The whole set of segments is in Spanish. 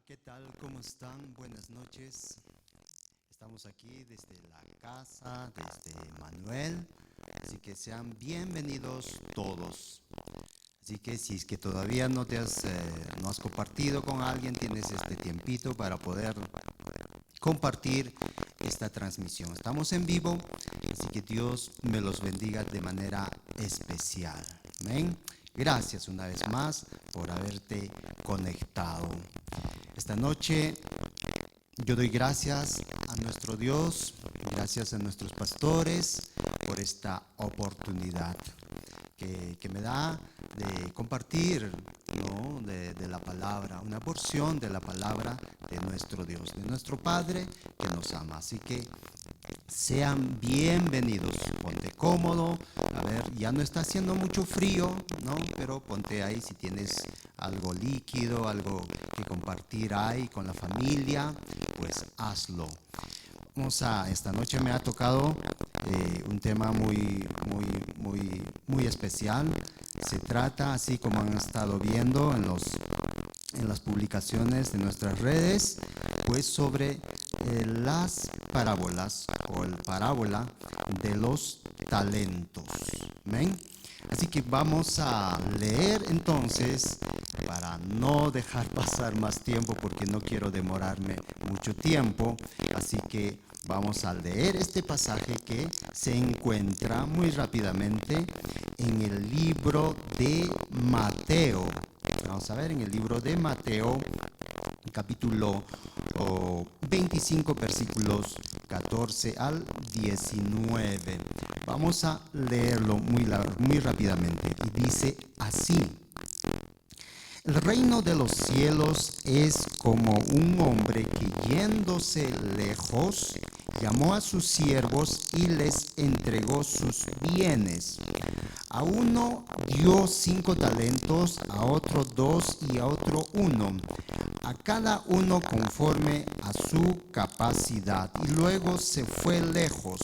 ¿Qué tal? ¿Cómo están? Buenas noches. Estamos aquí desde la casa, desde Manuel, así que sean bienvenidos todos. Así que si es que todavía no has compartido con alguien, tienes este tiempito para poder compartir esta transmisión. Estamos en vivo, así que Dios me los bendiga de manera especial. Amén. Gracias una vez más por haberte conectado. Esta noche yo doy gracias a nuestro Dios, gracias a nuestros pastores por esta oportunidad que me da de compartir, ¿no? de la palabra, una porción de la palabra de nuestro Dios, de nuestro Padre que nos ama. Así que sean bienvenidos, ponte cómodo, a ver, ya no está haciendo mucho frío, ¿no? Pero ponte ahí si tienes algo líquido, algo que compartir ahí con la familia, pues hazlo. Esta noche me ha tocado un tema muy especial. Se trata, así como han estado viendo en las publicaciones de nuestras redes, pues sobre las parábolas o el parábola de los talentos. ¿Ven? Así que vamos a leer entonces, para no dejar pasar más tiempo, porque no quiero demorarme mucho tiempo. Así que vamos a leer este pasaje que se encuentra muy rápidamente en el libro de Mateo. Vamos a ver en el libro de Mateo, capítulo 25, versículos 14 al 19. Vamos a leerlo muy rápidamente. Y dice así: el reino de los cielos es como un hombre que, yéndose lejos, llamó a sus siervos y les entregó sus bienes. A uno dio 5 talentos, a otro 2 y a otro 1, a cada uno conforme a su capacidad, y luego se fue lejos.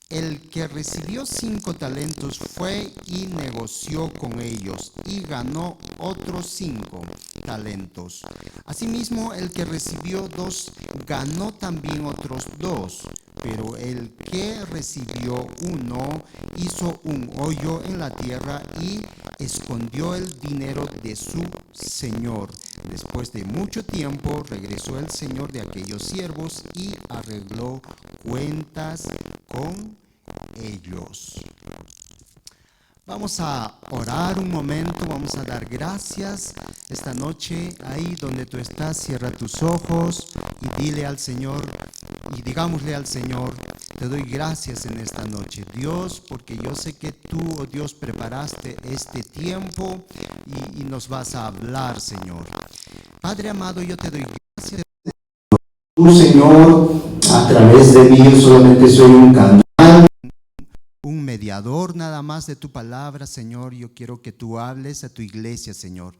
El que recibió 5 talentos fue y negoció con ellos y ganó otros 5 talentos. Asimismo, el que recibió 2 ganó también otros 2. Pero el que recibió 1 hizo un hoyo en la tierra y escondió el dinero de su señor. Después de mucho tiempo regresó el señor de aquellos siervos y arregló cuentas con ellos. Vamos a orar un momento, vamos a dar gracias esta noche. Ahí donde tú estás, cierra tus ojos y dile al Señor, y digámosle al Señor: te doy gracias en esta noche, Dios, porque yo sé que tú, oh Dios, preparaste este tiempo y nos vas a hablar, Señor. Padre amado, yo te doy gracias. Tú, Señor, a través de mí, yo solamente soy un canal, un mediador nada más de tu palabra, Señor. Yo quiero que tú hables a tu iglesia, Señor.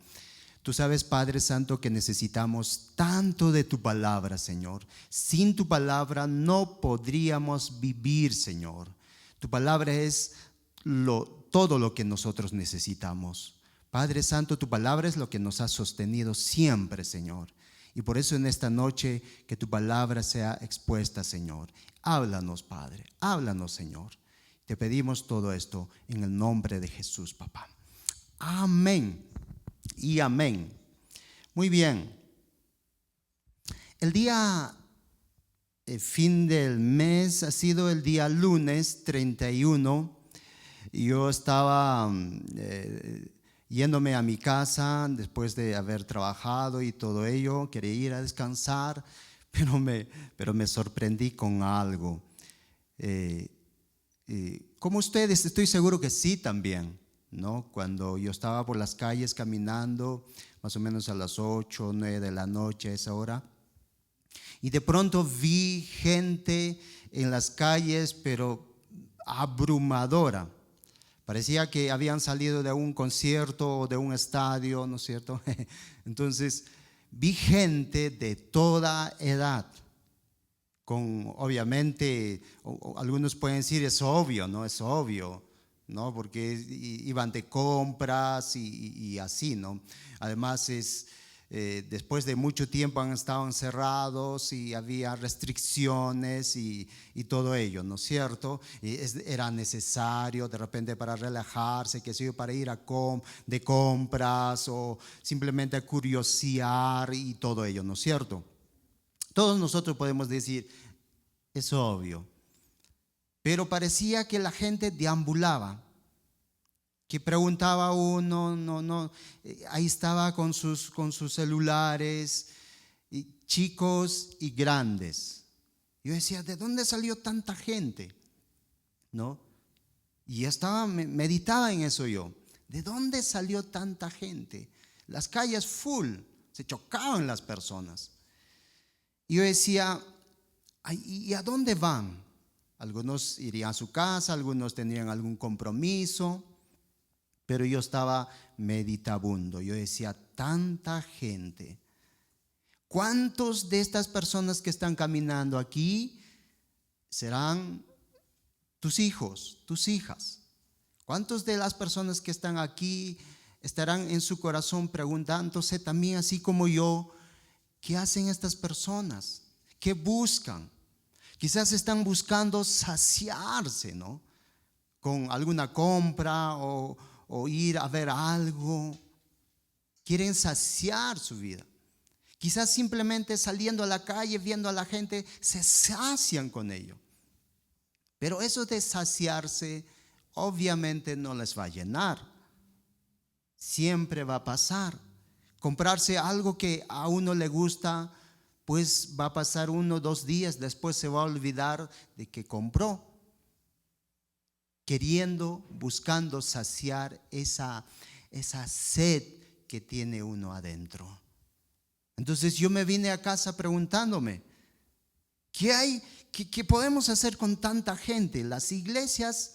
Tú sabes, Padre Santo, que necesitamos tanto de tu palabra, Señor. Sin tu palabra no podríamos vivir, Señor. Tu palabra es todo lo que nosotros necesitamos. Padre Santo, tu palabra es lo que nos ha sostenido siempre, Señor. Y por eso en esta noche que tu palabra sea expuesta, Señor. Háblanos, Padre. Háblanos, Señor. Te pedimos todo esto en el nombre de Jesús, papá. Amén y amén. Muy bien. El día fin del mes ha sido el día lunes 31. Yo estaba yéndome a mi casa después de haber trabajado y todo ello. Quería ir a descansar, pero me sorprendí con algo. Como ustedes, estoy seguro que sí también, ¿no? Cuando yo estaba por las calles caminando, más o menos a las 8 o 9 de la noche, a esa hora, y de pronto vi gente en las calles, pero abrumadora. Parecía que habían salido de un concierto o de un estadio, ¿no es cierto? Entonces, vi gente de toda edad. Obviamente, algunos pueden decir es obvio, ¿no? Es obvio, ¿no? Porque iban de compras y así, ¿no? Además después de mucho tiempo han estado encerrados y había restricciones y todo ello, ¿no es cierto? Era necesario de repente para relajarse, que sé yo, para ir de compras o simplemente a curiosear y todo ello, ¿no es cierto? Todos nosotros podemos decir, es obvio, pero parecía que la gente deambulaba, que preguntaba uno, ahí estaba con sus celulares, y chicos y grandes. Yo decía, ¿de dónde salió tanta gente? ¿No? Y meditaba en eso yo. ¿De dónde salió tanta gente? Las calles full, se chocaban las personas. Y yo decía, ¿y a dónde van? Algunos irían a su casa, algunos tendrían algún compromiso, pero yo estaba meditabundo. Yo decía, tanta gente. ¿Cuántos de estas personas que están caminando aquí serán tus hijos, tus hijas? ¿Cuántos de las personas que están aquí estarán en su corazón preguntándose también, así como yo, qué hacen estas personas? ¿Qué buscan? Quizás están buscando saciarse, ¿no? Con alguna compra o ir a ver algo. Quieren saciar su vida. Quizás simplemente saliendo a la calle, viendo a la gente, se sacian con ello. Pero eso de saciarse obviamente no les va a llenar. Siempre va a pasar. Comprarse algo que a uno le gusta, pues va a pasar 1 o 2 días, después se va a olvidar de que compró. Queriendo, buscando saciar esa sed que tiene uno adentro. Entonces yo me vine a casa preguntándome, ¿qué hay? ¿Qué podemos hacer con tanta gente? Las iglesias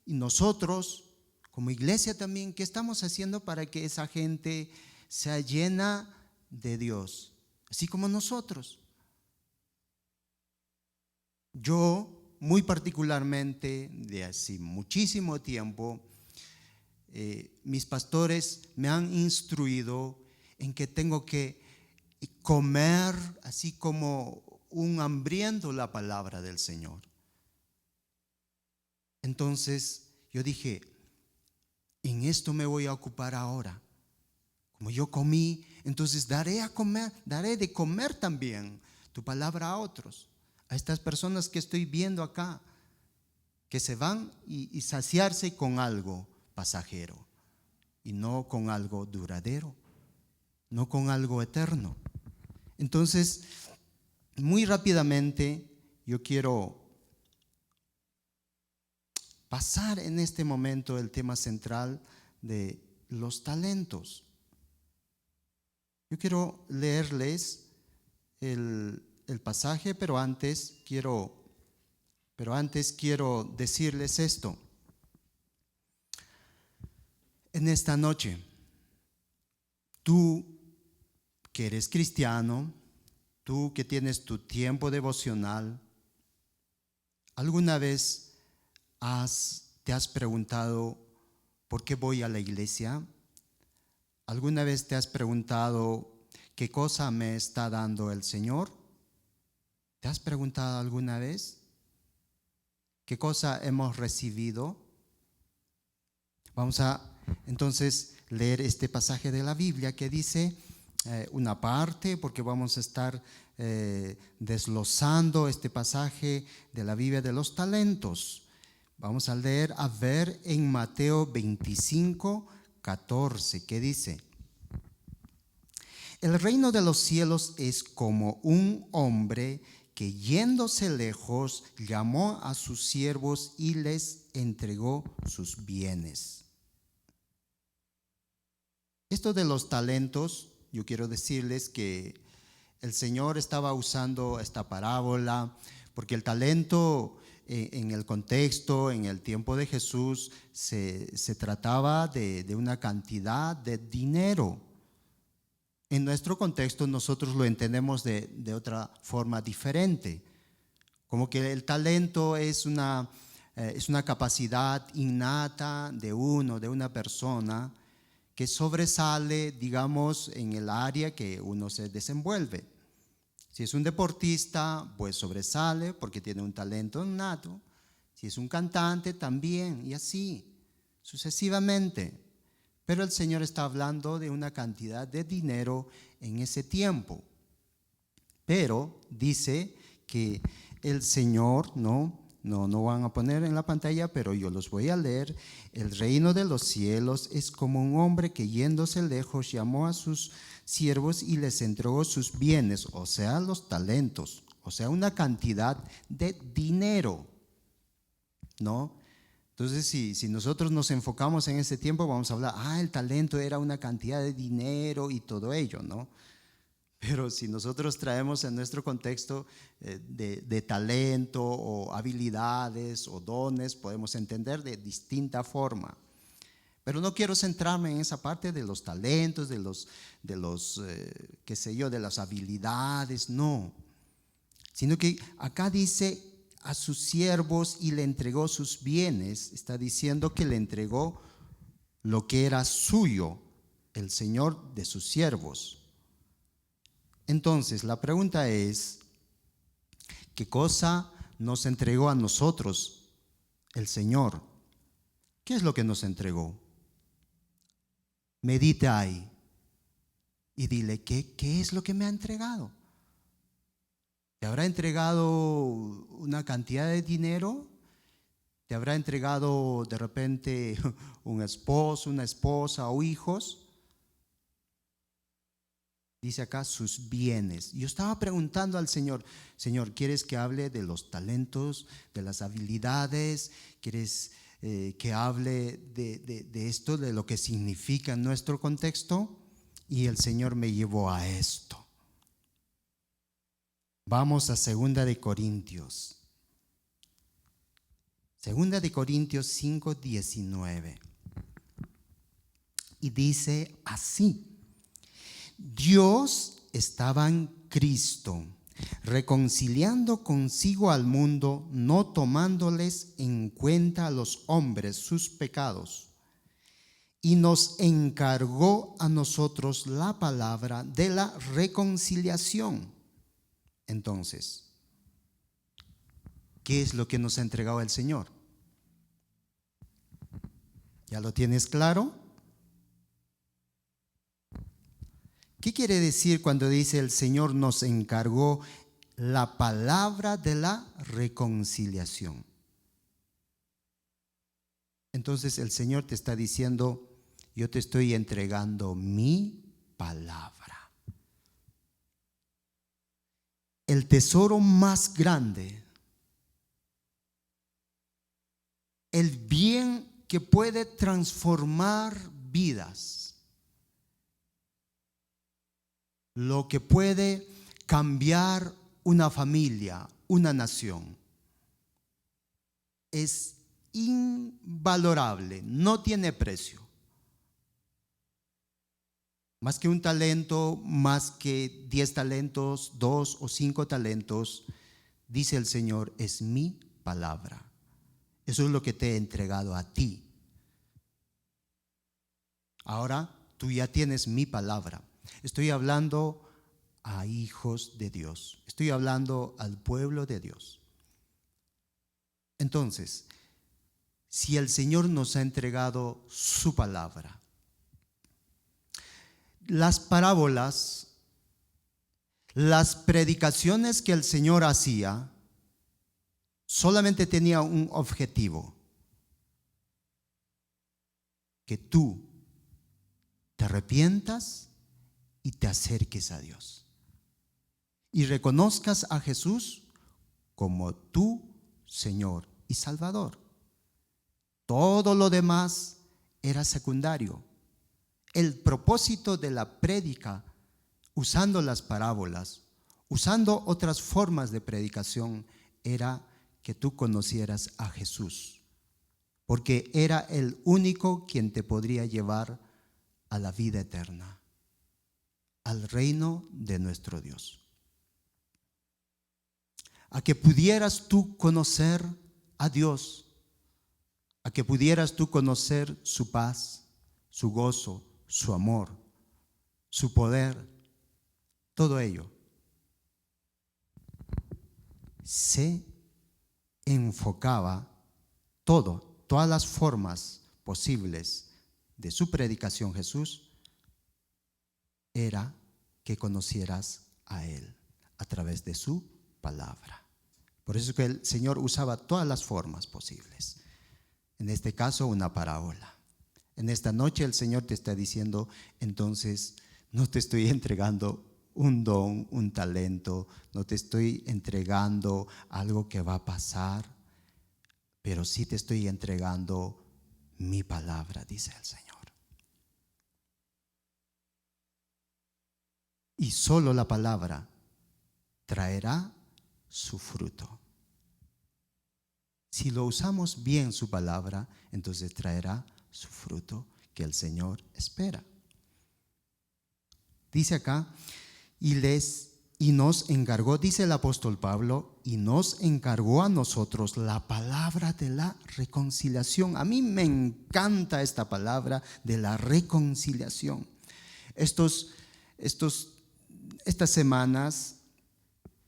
y nosotros como iglesia también, ¿qué estamos haciendo para que esa gente sea llena de Dios? Así como nosotros. Yo, muy particularmente, de hace muchísimo tiempo, mis pastores me han instruido en que tengo que comer así como un hambriento la palabra del Señor. Entonces yo dije, en esto me voy a ocupar ahora. Como yo comí, entonces daré de comer también tu palabra a otros, a estas personas que estoy viendo acá, que se van y saciarse con algo pasajero y no con algo duradero, no con algo eterno. Entonces, muy rápidamente yo quiero pasar en este momento el tema central de los talentos. Yo quiero leerles el pasaje, pero antes quiero decirles esto. En esta noche, tú que eres cristiano, tú que tienes tu tiempo devocional, ¿alguna vez te has preguntado por qué voy a la iglesia? ¿Alguna vez te has preguntado qué cosa me está dando el Señor? ¿Te has preguntado alguna vez qué cosa hemos recibido? Vamos a entonces leer este pasaje de la Biblia que dice una parte, porque vamos a estar desglosando este pasaje de la Biblia de los talentos. Vamos a leer, a ver en Mateo 25, 14, que dice: el reino de los cielos es como un hombre que yéndose lejos llamó a sus siervos y les entregó sus bienes. Esto de los talentos, yo quiero decirles que el Señor estaba usando esta parábola porque el talento en el contexto, en el tiempo de Jesús, se trataba de una cantidad de dinero. En nuestro contexto nosotros lo entendemos de otra forma diferente, como que el talento es una capacidad innata de una persona que sobresale, digamos, en el área que uno se desenvuelve. Si es un deportista, pues sobresale porque tiene un talento innato. Si es un cantante, también, y así, sucesivamente. Pero el Señor está hablando de una cantidad de dinero en ese tiempo. Pero dice que el Señor, no van a poner en la pantalla, pero yo los voy a leer. El reino de los cielos es como un hombre que yéndose lejos llamó a sus siervos y les entregó sus bienes, o sea, los talentos, o sea, una cantidad de dinero, ¿no? Entonces, si nosotros nos enfocamos en ese tiempo, vamos a hablar, el talento era una cantidad de dinero y todo ello, ¿no? Pero si nosotros traemos en nuestro contexto de talento o habilidades o dones, podemos entender de distinta forma. Pero no quiero centrarme en esa parte de los talentos, de las habilidades, no. Sino que acá dice a sus siervos y le entregó sus bienes. Está diciendo que le entregó lo que era suyo, el Señor de sus siervos. Entonces, la pregunta es, ¿qué cosa nos entregó a nosotros el Señor? ¿Qué es lo que nos entregó? Medita ahí y dile, ¿qué es lo que me ha entregado? ¿Te habrá entregado una cantidad de dinero? ¿Te habrá entregado de repente un esposo, una esposa o hijos? Dice acá sus bienes. Yo estaba preguntando al Señor, Señor, ¿quieres que hable de los talentos, de las habilidades? ¿Quieres que hable de esto, de lo que significa en nuestro contexto? Y el Señor me llevó a esto. Vamos a 2 de Corintios. 2 de Corintios 5:19. Y dice así: Dios estaba en Cristo, reconciliando consigo al mundo, no tomándoles en cuenta a los hombres sus pecados, y nos encargó a nosotros la palabra de la reconciliación. Entonces, ¿qué es lo que nos ha entregado el Señor? ¿Ya lo tienes claro? ¿Qué quiere decir cuando dice el Señor nos encargó la palabra de la reconciliación? Entonces el Señor te está diciendo, yo te estoy entregando mi palabra. El tesoro más grande, el bien que puede transformar vidas, lo que puede cambiar una familia, una nación, es invalorable, no tiene precio. Más que un talento, más que 10 talentos, 2 o 5 talentos, dice el Señor, es mi palabra. Eso es lo que te he entregado a ti. Ahora tú ya tienes mi palabra. Estoy hablando a hijos de Dios. Estoy hablando al pueblo de Dios. Entonces, si el Señor nos ha entregado su palabra, las parábolas, las predicaciones que el Señor hacía, solamente tenía un objetivo: que tú te arrepientas y te acerques a Dios y reconozcas a Jesús como tu Señor y Salvador. Todo lo demás era secundario. El propósito de la prédica, usando las parábolas, usando otras formas de predicación, era que tú conocieras a Jesús, porque era el único quien te podría llevar a la vida eterna, al reino de nuestro Dios. A que pudieras tú conocer a Dios, a que pudieras tú conocer su paz, su gozo, su amor, su poder, todo ello se enfocaba, todas las formas posibles de su predicación, Jesús, era que conocieras a Él a través de su palabra. Por eso es que el Señor usaba todas las formas posibles. En este caso, una parábola. En esta noche el Señor te está diciendo, entonces, no te estoy entregando un don, un talento, no te estoy entregando algo que va a pasar, pero sí te estoy entregando mi palabra, dice el Señor. Y solo la palabra traerá su fruto. Si lo usamos bien su palabra, entonces traerá su fruto que el Señor espera. Dice acá, y nos encargó, dice el apóstol Pablo, y nos encargó a nosotros la palabra de la reconciliación. A mí me encanta esta palabra de la reconciliación. Estas semanas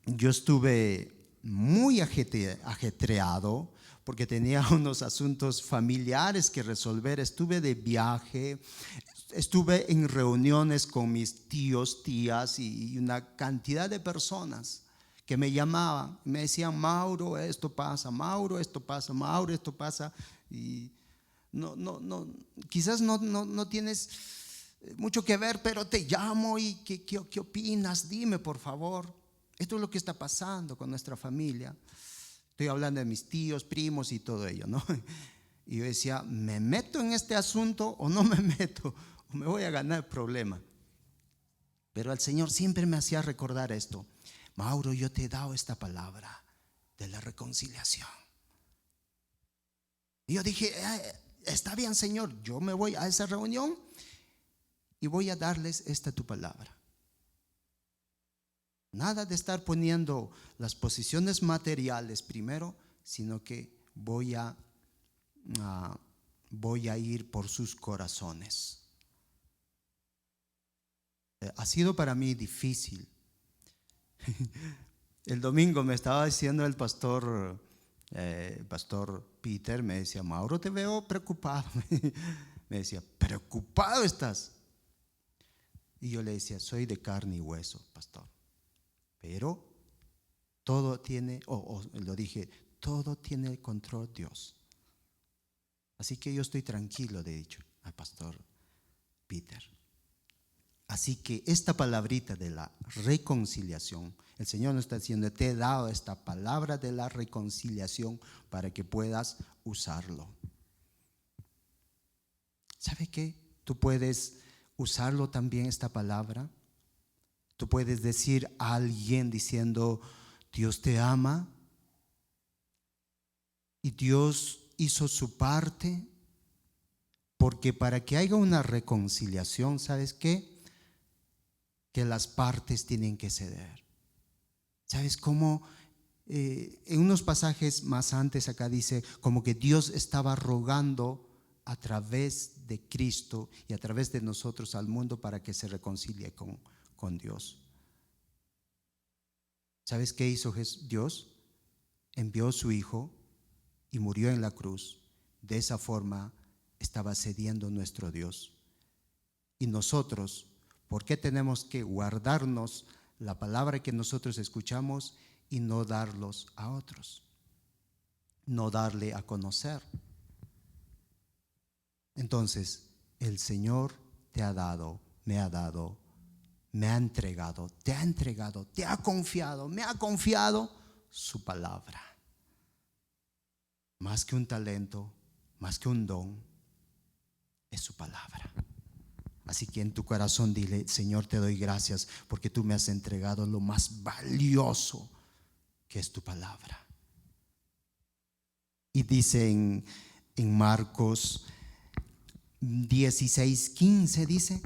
yo estuve muy ajetreado porque tenía unos asuntos familiares que resolver. Estuve de viaje, estuve en reuniones con mis tíos, tías y una cantidad de personas que me llamaban, me decían, Mauro, esto pasa, Mauro, esto pasa, Mauro, esto pasa. Y quizás no tienes mucho que ver, pero te llamo y ¿qué opinas? Dime, por favor. Esto es lo que está pasando con nuestra familia. Estoy hablando de mis tíos, primos y todo ello, ¿no? Y yo decía, ¿me meto en este asunto o no me meto? ¿O me voy a ganar el problema? Pero el Señor siempre me hacía recordar esto. Mauro, yo te he dado esta palabra de la reconciliación. Y yo dije, está bien, Señor, yo me voy a esa reunión y voy a darles esta tu palabra. Nada de estar poniendo las posiciones materiales primero, sino que voy a ir por sus corazones. Ha sido para mí difícil. El domingo me estaba diciendo el pastor Peter, me decía, Mauro, te veo preocupado. Me decía, ¿preocupado estás? Y yo le decía, soy de carne y hueso, pastor. Pero todo tiene, lo dije, todo tiene el control Dios. Así que yo estoy tranquilo, le he dicho al pastor Peter. Así que esta palabrita de la reconciliación, el Señor nos está diciendo, te he dado esta palabra de la reconciliación para que puedas usarlo. ¿Sabe qué? Tú puedes usarlo también, esta palabra. Tú puedes decir a alguien diciendo, Dios te ama y Dios hizo su parte, porque para que haya una reconciliación, ¿sabes qué? Que las partes tienen que ceder. ¿Sabes cómo? En unos pasajes más antes acá dice como que Dios estaba rogando a través de Cristo y a través de nosotros al mundo para que se reconcilie con Dios. ¿Sabes qué hizo Dios? Envió a su Hijo y murió en la cruz. De esa forma estaba cediendo nuestro Dios. Y nosotros, ¿por qué tenemos que guardarnos la palabra que nosotros escuchamos y no darlos a otros? No darle a conocer. Entonces, el Señor te ha dado, me ha dado, me ha entregado, te ha confiado, me ha confiado su palabra. Más que un talento, más que un don, es su palabra. Así que en tu corazón dile, Señor, te doy gracias porque tú me has entregado lo más valioso que es tu palabra. Y dice en Marcos 16:15, dice,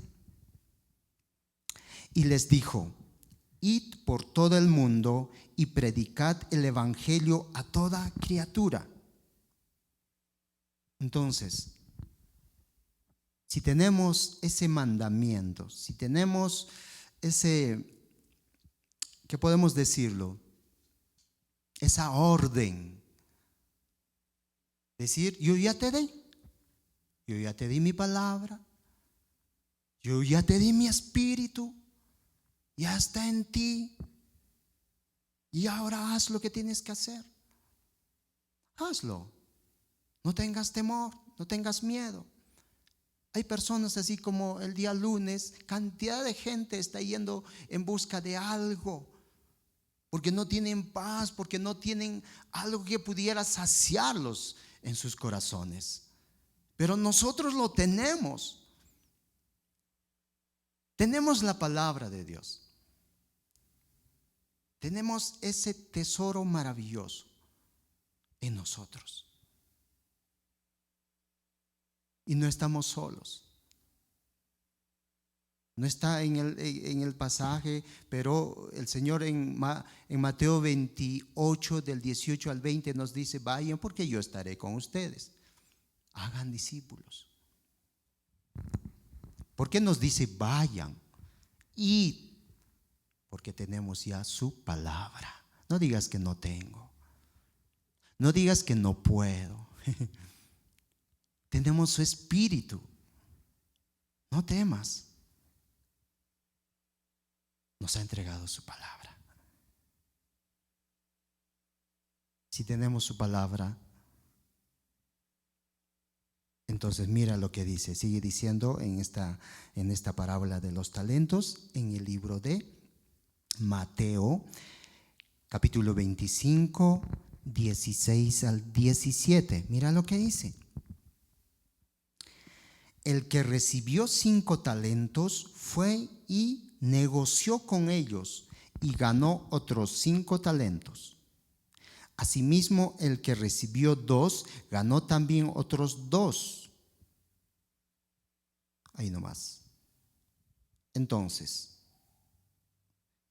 y les dijo, id por todo el mundo y predicad el evangelio a toda criatura. Entonces, si tenemos ese mandamiento, si tenemos ese, ¿qué podemos decirlo? Esa orden. Decir, yo ya te di mi palabra, yo ya te di mi espíritu, ya está en ti, y ahora haz lo que tienes que hacer. Hazlo. No tengas temor, no tengas miedo. Hay personas así como el día lunes, cantidad de gente está yendo en busca de algo, porque no tienen paz, porque no tienen algo que pudiera saciarlos en sus corazones. Pero nosotros lo tenemos. Tenemos la palabra de Dios. Tenemos ese tesoro maravilloso en nosotros. Y no estamos solos. No está en el pasaje, pero el Señor en Mateo 28, del 18 al 20 nos dice, vayan porque yo estaré con ustedes. Hagan discípulos. ¿Por qué nos dice vayan? Id, porque tenemos ya su palabra. No digas que no tengo. No digas que no puedo. Tenemos su espíritu. No temas. Nos ha entregado su palabra. Si tenemos su palabra, entonces mira lo que dice. Sigue diciendo en esta parábola de los talentos, en el libro de Mateo, capítulo 25, 16 al 17. Mira lo que dice. El que recibió 5 talentos fue y negoció con ellos y ganó otros 5 talentos. Asimismo, el que recibió 2 ganó también otros 2. Ahí nomás. Entonces,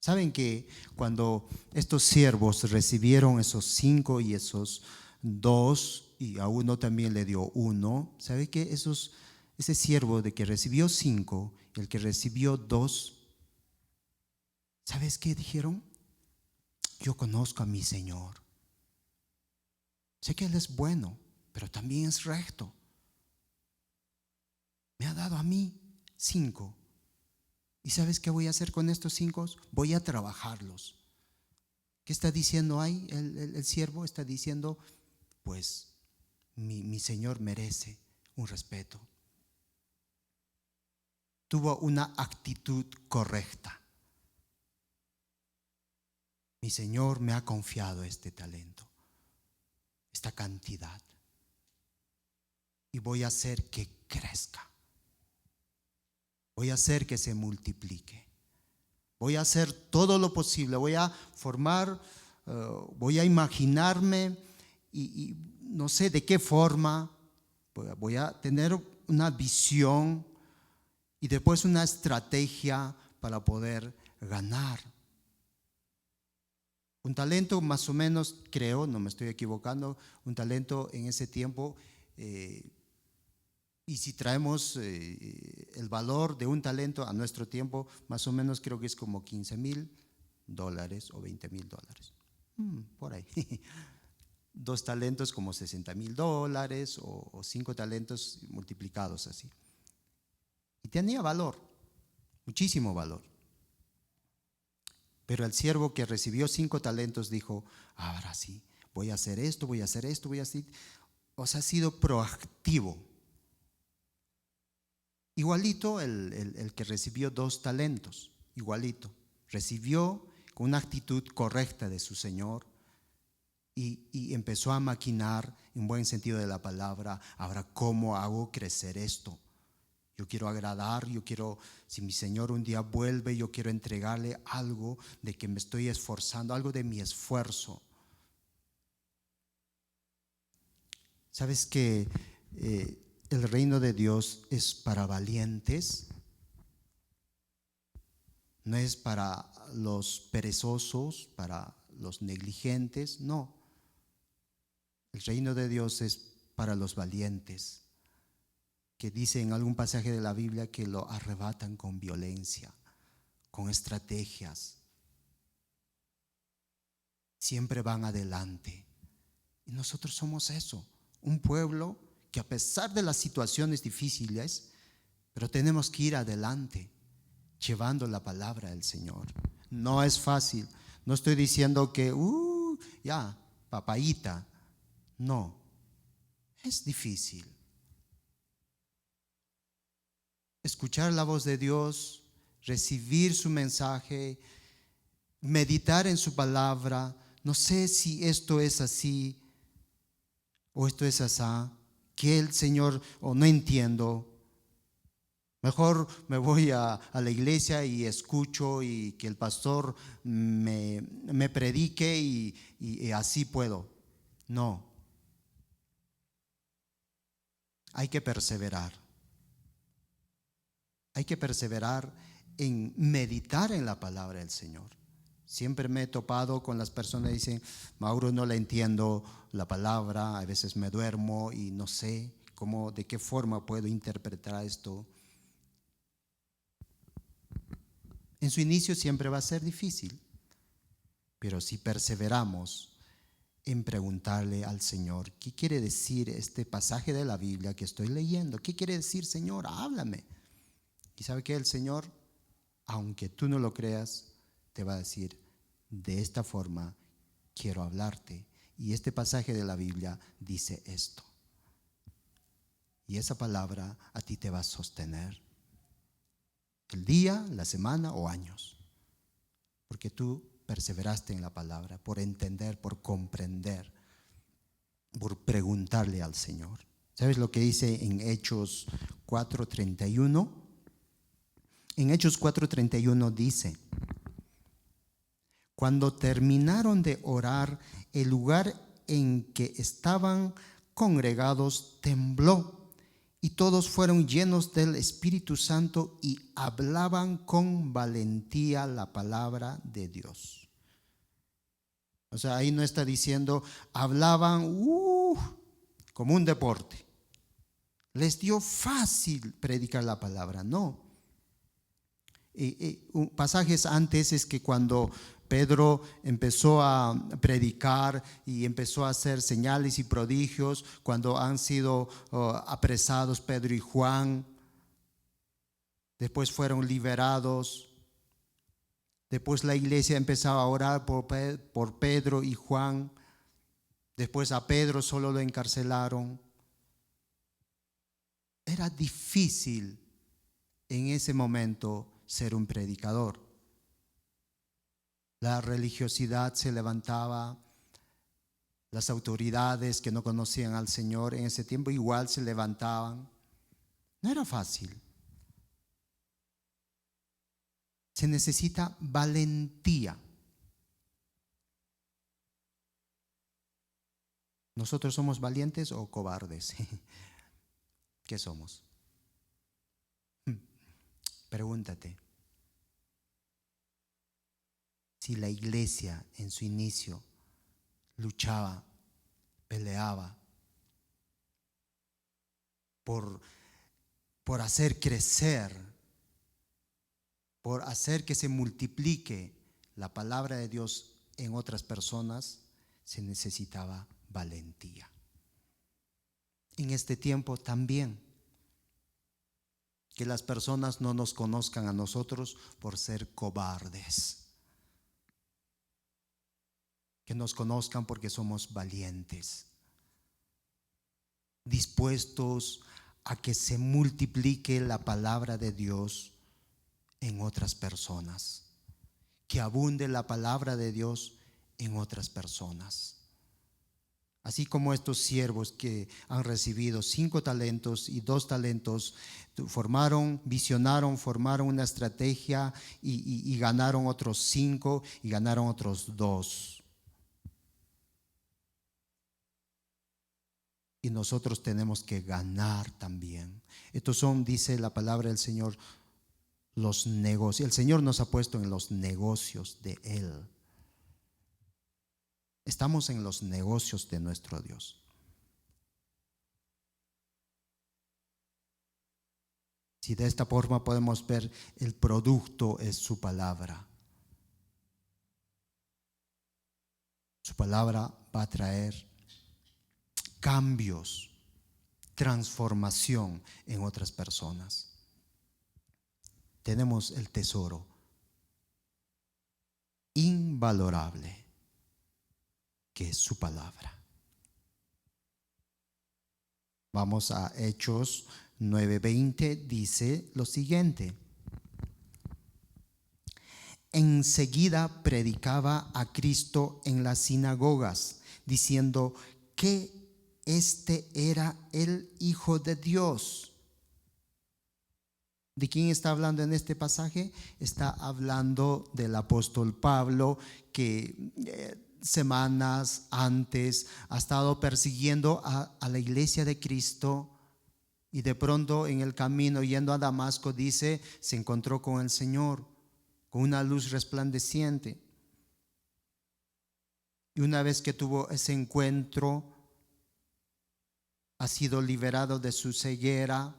¿saben que cuando estos siervos recibieron esos 5 y esos 2, y a uno también le dio 1, ¿sabe que ese siervo de que recibió 5 y el que recibió 2, ¿sabes qué dijeron? Yo conozco a mi Señor. Sé que Él es bueno, pero también es recto. Me ha dado a mí 5. ¿Y sabes qué voy a hacer con estos 5? Voy a trabajarlos. ¿Qué está diciendo ahí el siervo? Está diciendo, pues mi Señor merece un respeto. Tuvo una actitud correcta. Mi Señor me ha confiado este talento, esta cantidad, y voy a hacer que crezca. Voy a hacer que se multiplique. Voy a hacer todo lo posible. Voy a formar, voy a imaginarme y no sé de qué forma. Voy a tener una visión y después una estrategia para poder ganar. Un talento más o menos, creo, no me estoy equivocando, un talento en ese tiempo, y si traemos el valor de un talento a nuestro tiempo, más o menos creo que es como $15,000 o $20,000. Por ahí. 2 talentos como $60,000 o 5 talentos multiplicados así. Y tenía valor, muchísimo valor. Pero el siervo que recibió 5 talentos dijo, ahora sí, voy a hacer esto, voy a hacer esto, voy a hacer. O sea, ha sido proactivo. Igualito el que recibió 2 talentos, igualito. Recibió con una actitud correcta de su Señor y empezó a maquinar, en buen sentido de la palabra, ahora cómo hago crecer esto. Yo quiero agradar, si mi Señor un día vuelve, yo quiero entregarle algo de que me estoy esforzando, algo de mi esfuerzo. ¿Sabes que el reino de Dios es para valientes? No es para los perezosos, para los negligentes, no. El reino de Dios es para los valientes, que dice en algún pasaje de la Biblia que lo arrebatan con violencia, con estrategias. Siempre van adelante. Y nosotros somos eso, un pueblo que a pesar de las situaciones difíciles, pero tenemos que ir adelante, llevando la palabra del Señor. No es fácil. No estoy diciendo que, ya, papayita. No, es difícil. Escuchar la voz de Dios, recibir su mensaje, meditar en su palabra. No sé si esto es así o esto es así, que el Señor, o no entiendo. Mejor me voy a la iglesia y escucho y que el pastor me predique y así puedo. No, hay que perseverar. Hay que perseverar en meditar en la palabra del Señor. Siempre me he topado con las personas que dicen, Mauro, no le entiendo la palabra, a veces me duermo y no sé de qué forma puedo interpretar esto. En su inicio siempre va a ser difícil, pero si perseveramos en preguntarle al Señor, ¿qué quiere decir este pasaje de la Biblia que estoy leyendo? ¿Qué quiere decir, Señor? Háblame. Y sabe que el Señor, aunque tú no lo creas, te va a decir, de esta forma quiero hablarte. Y este pasaje de la Biblia dice esto. Y esa palabra a ti te va a sostener el día, la semana o años. Porque tú perseveraste en la palabra, por entender, por comprender, por preguntarle al Señor. ¿Sabes lo que dice en Hechos 4:31? En Hechos 4:31 dice: cuando terminaron de orar, el lugar en que estaban congregados tembló, y todos fueron llenos del Espíritu Santo y hablaban con valentía la palabra de Dios. O sea, ahí no está diciendo, hablaban como un deporte. Les dio fácil predicar la palabra, no. Pasajes antes es que cuando Pedro empezó a predicar y empezó a hacer señales y prodigios, cuando han sido apresados Pedro y Juan, después fueron liberados, después la iglesia empezaba a orar por Pedro y Juan, después a Pedro solo lo encarcelaron. Era difícil en ese momento ser un predicador. La religiosidad se levantaba, las autoridades que no conocían al Señor en ese tiempo igual se levantaban. No era fácil. Se necesita valentía. ¿Nosotros somos valientes o cobardes? ¿Qué somos? Pregúntate. Si la iglesia en su inicio luchaba, peleaba por hacer crecer, por hacer que se multiplique la palabra de Dios en otras personas, se necesitaba valentía. En este tiempo también, que las personas no nos conozcan a nosotros por ser cobardes, que nos conozcan porque somos valientes, dispuestos a que se multiplique la palabra de Dios en otras personas, que abunde la palabra de Dios en otras personas. Así como estos siervos que han recibido 5 talentos y 2 talentos, visionaron, formaron una estrategia y ganaron otros 5 y ganaron otros 2. Y nosotros tenemos que ganar también. Estos son, dice la palabra del Señor, los negocios. El Señor nos ha puesto en los negocios de Él. Estamos en los negocios de nuestro Dios. Si de esta forma podemos ver, el producto es su palabra. Su palabra va a traer cambios, transformación en otras personas. Tenemos el tesoro invalorable que es su palabra. Vamos a Hechos 9:20, dice lo siguiente: enseguida predicaba a Cristo en las sinagogas, diciendo que este era el Hijo de Dios. ¿De quién está hablando en este pasaje? Está hablando del apóstol Pablo, que semanas antes ha estado persiguiendo a la iglesia de Cristo, y de pronto en el camino yendo a Damasco, dice, se encontró con el Señor, con una luz resplandeciente. Y una vez que tuvo ese encuentro, ha sido liberado de su ceguera,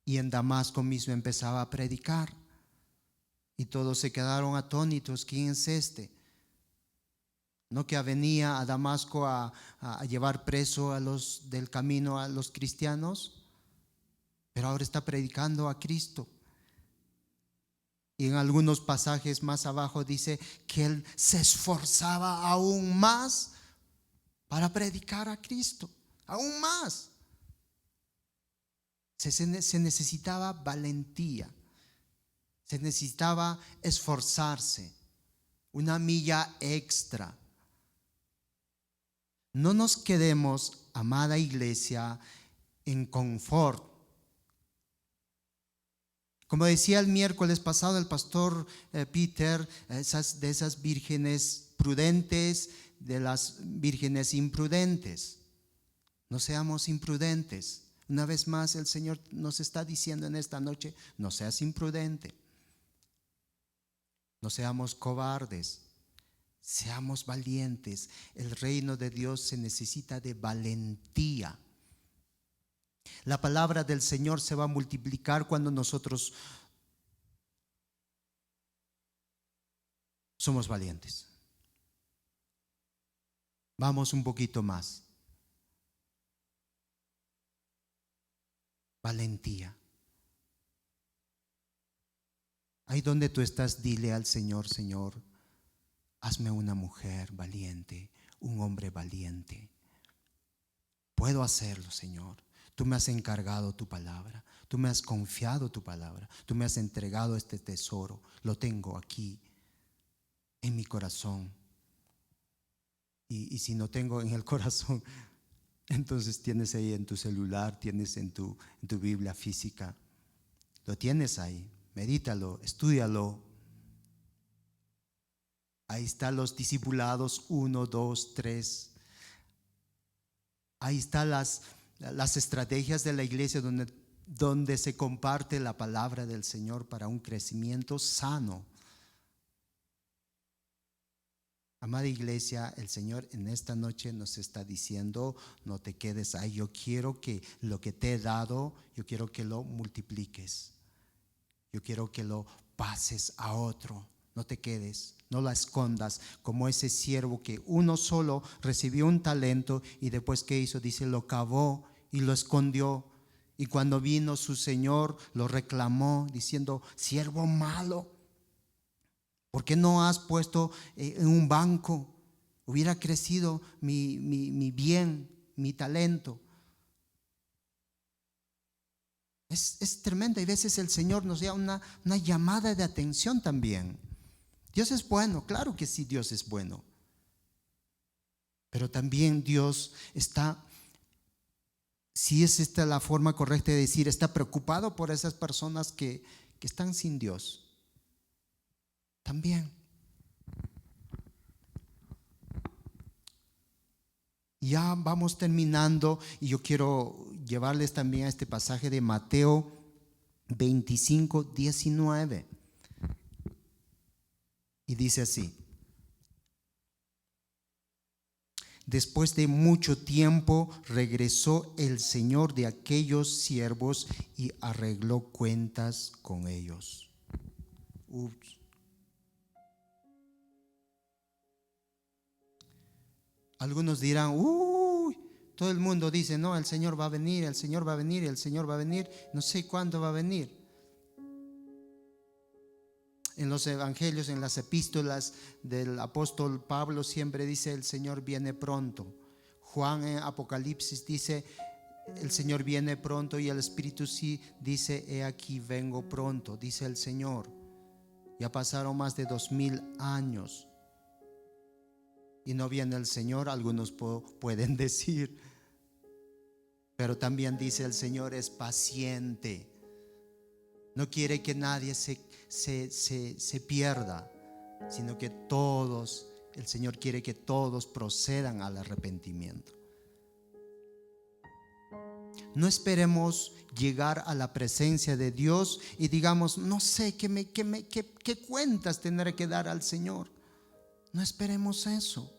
y en Damasco mismo empezaba a predicar. Y todos se quedaron atónitos. ¿Quién es este? No que venía a Damasco a llevar preso a los del camino, a los cristianos, pero ahora está predicando a Cristo. Y en algunos pasajes más abajo dice que él se esforzaba aún más para predicar a Cristo, aún más. Se necesitaba valentía, se necesitaba esforzarse, una milla extra. No nos quedemos, amada iglesia, en confort. Como decía el miércoles pasado el pastor Peter, de esas vírgenes prudentes, de las vírgenes imprudentes. No seamos imprudentes. Una vez más el Señor nos está diciendo en esta noche, no seas imprudente. No seamos cobardes. Seamos valientes. El reino de Dios se necesita de valentía. La palabra del Señor se va a multiplicar cuando nosotros somos valientes. Vamos un poquito más. Valentía. Ahí donde tú estás, dile al Señor, Señor, hazme una mujer valiente, un hombre valiente. Puedo hacerlo, Señor. Tú me has encargado tu palabra, tú me has confiado tu palabra, tú me has entregado este tesoro. Lo tengo aquí en mi corazón. Y si no tengo en el corazón, entonces tienes ahí en tu celular, tienes en tu Biblia física. Lo tienes ahí, medítalo, estúdialo. Ahí están los discipulados 1, 2, 3. Ahí están las estrategias de la iglesia donde se comparte la palabra del Señor para un crecimiento sano. Amada iglesia, el Señor en esta noche nos está diciendo, no te quedes ahí. Yo quiero que lo que te he dado, yo quiero que lo multipliques. Yo quiero que lo pases a otro. No te quedes, no la escondas, como ese siervo que uno solo recibió un talento y después ¿qué hizo? Dice, lo cavó y lo escondió. Y cuando vino su señor, lo reclamó diciendo, siervo malo, ¿por qué no has puesto en un banco? Hubiera crecido mi bien, mi talento. Es tremendo. Y a veces el Señor nos da una llamada de atención también. Dios es bueno, claro que sí, Dios es bueno. Pero también Dios está, si es esta la forma correcta de decir, está preocupado por esas personas que están sin Dios. También. Ya vamos terminando y yo quiero llevarles también a este pasaje de Mateo 25, 19. Y dice así: Después de mucho tiempo regresó el señor de aquellos siervos y arregló cuentas con ellos. Ups. Algunos dirán, uy, todo el mundo dice, no, el Señor va a venir, el Señor va a venir, el Señor va a venir, no sé cuándo va a venir. En los evangelios, en las epístolas del apóstol Pablo siempre dice, el Señor viene pronto. Juan en Apocalipsis dice, el Señor viene pronto, y el Espíritu sí dice, he aquí vengo pronto, dice el Señor. Ya pasaron más de 2000 años y no viene el Señor, algunos pueden decir. Pero también dice el Señor es paciente. No quiere que nadie se pierda, sino que todos, el Señor quiere que todos procedan al arrepentimiento. No esperemos llegar a la presencia de Dios y digamos, no sé qué cuentas tendré que dar al Señor. No esperemos eso.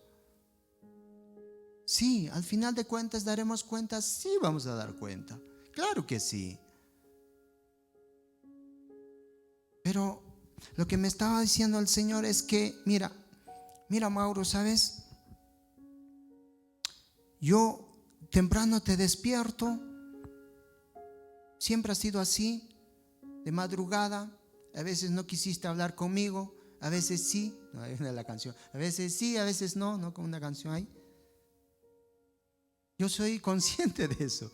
Sí, al final de cuentas daremos cuentas, sí vamos a dar cuenta. Claro que sí. Pero lo que me estaba diciendo el Señor es que, mira Mauro, ¿sabes? Yo temprano te despierto, siempre ha sido así, de madrugada, a veces no quisiste hablar conmigo, a veces sí, no, hay una de la canción, a veces sí, a veces no, no, como una canción ahí. Yo soy consciente de eso.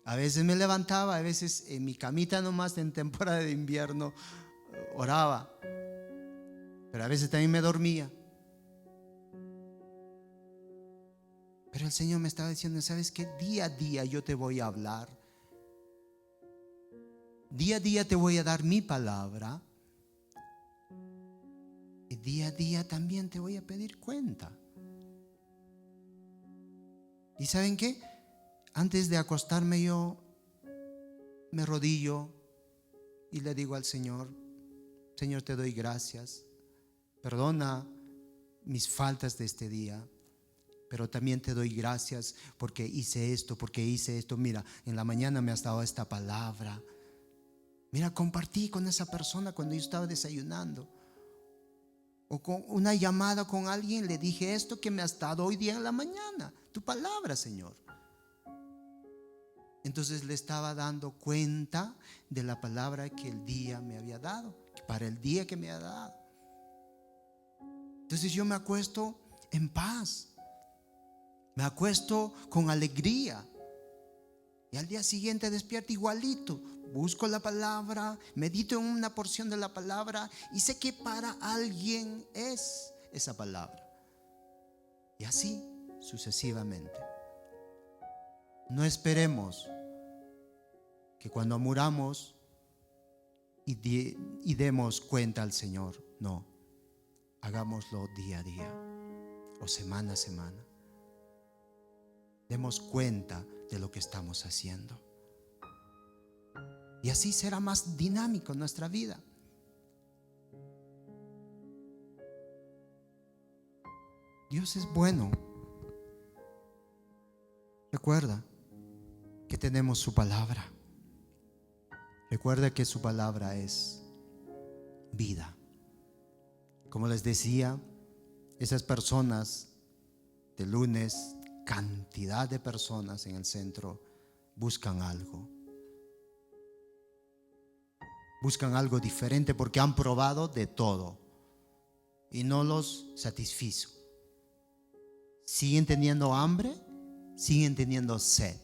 A veces me levantaba, a veces en mi camita nomás en temporada de invierno oraba, pero a veces también me dormía. Pero el Señor me estaba diciendo, ¿sabes qué? Día a día yo te voy a hablar. Día a día te voy a dar mi palabra. Y día a día también te voy a pedir cuenta. ¿Y saben qué? Antes de acostarme yo me arrodillo y le digo al Señor, Señor, te doy gracias. Perdona mis faltas de este día, pero también te doy gracias porque hice esto, porque hice esto. Mira, en la mañana me has dado esta palabra. Mira, compartí con esa persona cuando yo estaba desayunando. O con una llamada con alguien, le dije esto que me has dado hoy día en la mañana. Tu palabra, Señor. Entonces le estaba dando cuenta de la palabra que el día me había dado, para el día que me había dado. Entonces yo me acuesto en paz, me acuesto con alegría, y al día siguiente despierto igualito. Busco la palabra, medito en una porción de la palabra y sé que para alguien es esa palabra. Y así sucesivamente. No esperemos que cuando muramos y demos cuenta al Señor. No, hagámoslo día a día o semana a semana. Demos cuenta de lo que estamos haciendo. Y así será más dinámico nuestra vida. Dios es bueno. Recuerda que tenemos su palabra. Recuerda que su palabra es vida. Como les decía, esas personas de lunes, cantidad de personas en el centro buscan algo. Buscan algo diferente porque han probado de todo y no los satisfizo. Siguen teniendo hambre, siguen teniendo sed.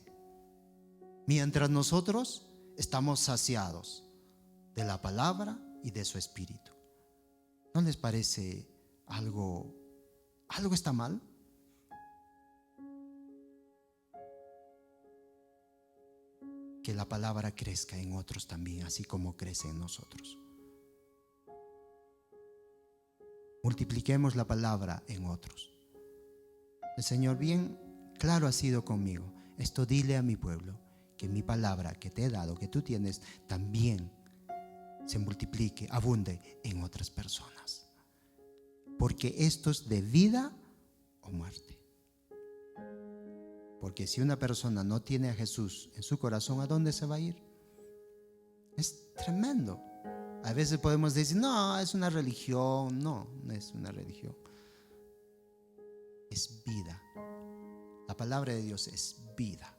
Mientras nosotros estamos saciados de la palabra y de su espíritu. ¿No les parece algo está mal? Que la palabra crezca en otros también, así como crece en nosotros. Multipliquemos la palabra en otros. El Señor bien claro ha sido conmigo. Esto dile a mi pueblo, que mi palabra que te he dado, que tú tienes, también se multiplique, abunde en otras personas. Porque esto es de vida o muerte. Porque si una persona no tiene a Jesús en su corazón, ¿a dónde se va a ir? Es tremendo. A veces podemos decir, no, es una religión. No, no es una religión. Es vida. La palabra de Dios es vida.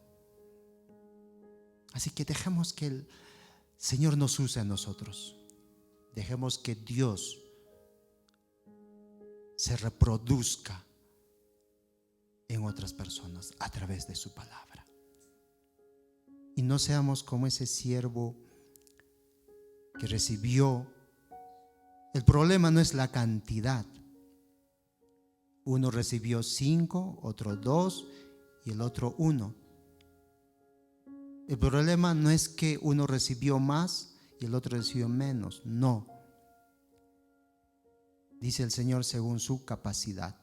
Así que dejemos que el Señor nos use a nosotros. Dejemos que Dios se reproduzca en otras personas a través de su palabra. Y no seamos como ese siervo que recibió. El problema no es la cantidad. Uno recibió 5, otro 2 y el otro 1. El problema no es que uno recibió más y el otro recibió menos. No. Dice el Señor según su capacidad.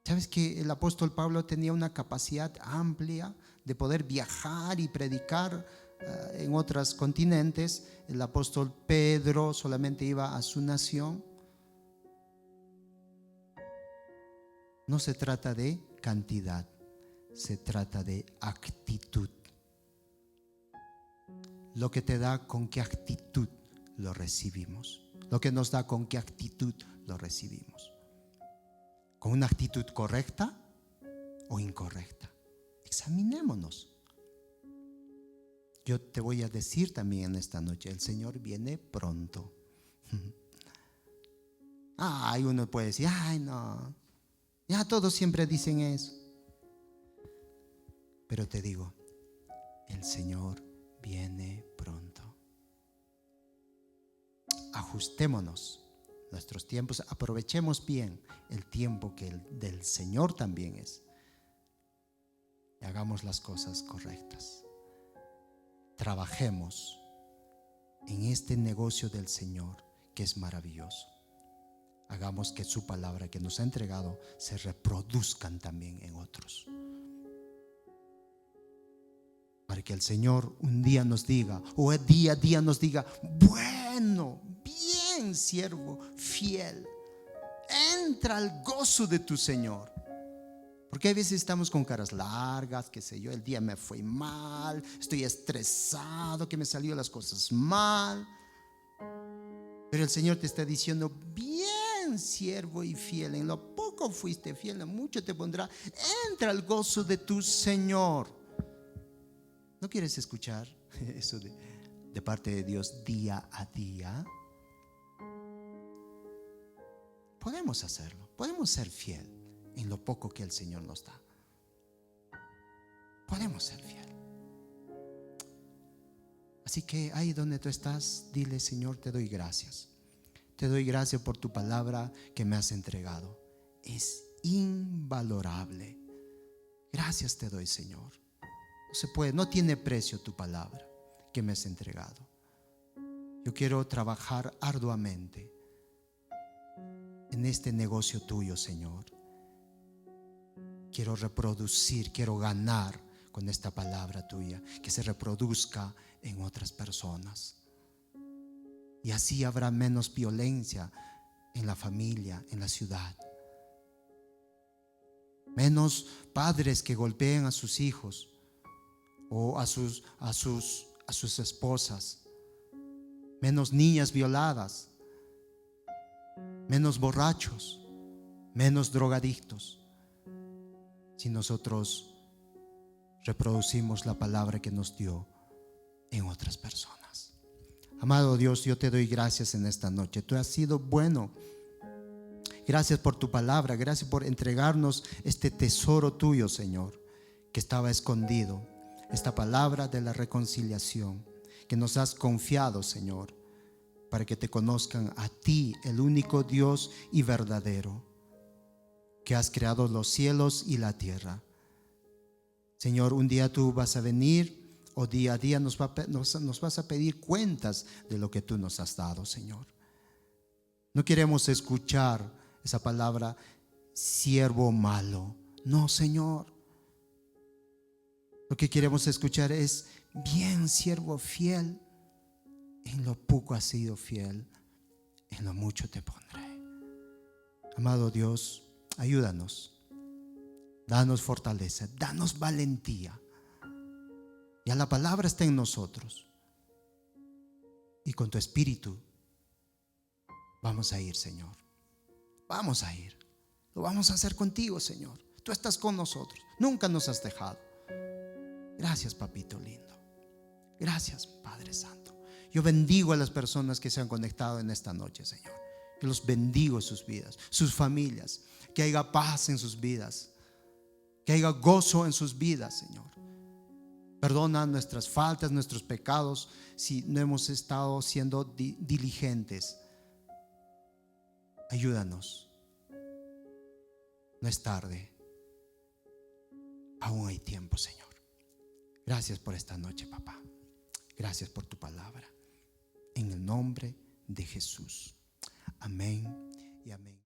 ¿Sabes que el apóstol Pablo tenía una capacidad amplia de poder viajar y predicar en otros continentes? El apóstol Pedro solamente iba a su nación. No se trata de cantidad, se trata de actitud. Lo que te da, con qué actitud lo recibimos. Lo que nos da, con qué actitud lo recibimos. ¿Con una actitud correcta o incorrecta? Examinémonos. Yo te voy a decir también en esta noche, el Señor viene pronto. Ay, uno puede decir, ay no, ya todos siempre dicen eso. Pero te digo, el Señor viene pronto. Ajustémonos nuestros tiempos, aprovechemos bien el tiempo que el del Señor también es. Y hagamos las cosas correctas. Trabajemos en este negocio del Señor que es maravilloso. Hagamos que su palabra que nos ha entregado se reproduzcan también en otros. Para que el Señor un día nos diga, o día a día nos diga, bueno, bien siervo fiel, entra al gozo de tu Señor. Porque a veces estamos con caras largas, qué sé yo, el día me fue mal, estoy estresado, que me salió las cosas mal. Pero el Señor te está diciendo, bien siervo y fiel, en lo poco fuiste fiel, en mucho te pondrá, entra al gozo de tu Señor. ¿No quieres escuchar eso de parte de Dios día a día? Podemos hacerlo, podemos ser fiel en lo poco que el Señor nos da. Podemos ser fiel. Así que ahí donde tú estás, dile, Señor, te doy gracias. Te doy gracias por tu palabra que me has entregado. Es invalorable. Gracias te doy, Señor. No se puede, no tiene precio tu palabra que me has entregado. Yo quiero trabajar arduamente en este negocio tuyo, Señor. Quiero reproducir, quiero ganar con esta palabra tuya, que se reproduzca en otras personas. Y así habrá menos violencia en la familia, en la ciudad. Menos padres que golpeen a sus hijos o a sus esposas. Menos niñas violadas. Menos borrachos. Menos drogadictos. Si nosotros reproducimos la palabra que nos dio en otras personas. Amado Dios, yo te doy gracias en esta noche. Tú has sido bueno. Gracias por tu palabra. Gracias por entregarnos este tesoro tuyo, Señor, que estaba escondido. Esta palabra de la reconciliación que nos has confiado, Señor, para que te conozcan a ti, el único Dios y verdadero, que has creado los cielos y la tierra. Señor, un día tú vas a venir, o día a día nos vas a pedir cuentas de lo que tú nos has dado, Señor. No queremos escuchar esa palabra, siervo malo. No, Señor. Lo que queremos escuchar es, bien, siervo fiel. En lo poco has sido fiel, en lo mucho te pondré. Amado Dios, ayúdanos Danos fortaleza, danos valentía. Ya la palabra está en nosotros. Y con tu espíritu vamos a ir, Señor. Vamos a ir. Lo vamos a hacer contigo, Señor. Tú estás con nosotros. Nunca nos has dejado. Gracias, papito lindo. Gracias, Padre Santo. Yo bendigo a las personas que se han conectado en esta noche, Señor. Yo los bendigo en sus vidas, sus familias. Que haya paz en sus vidas. Que haya gozo en sus vidas, Señor. Perdona nuestras faltas, nuestros pecados, si no hemos estado siendo diligentes. Ayúdanos. No es tarde. Aún hay tiempo, Señor. Gracias por esta noche, papá. Gracias por tu palabra. En el nombre de Jesús. Amén y amén.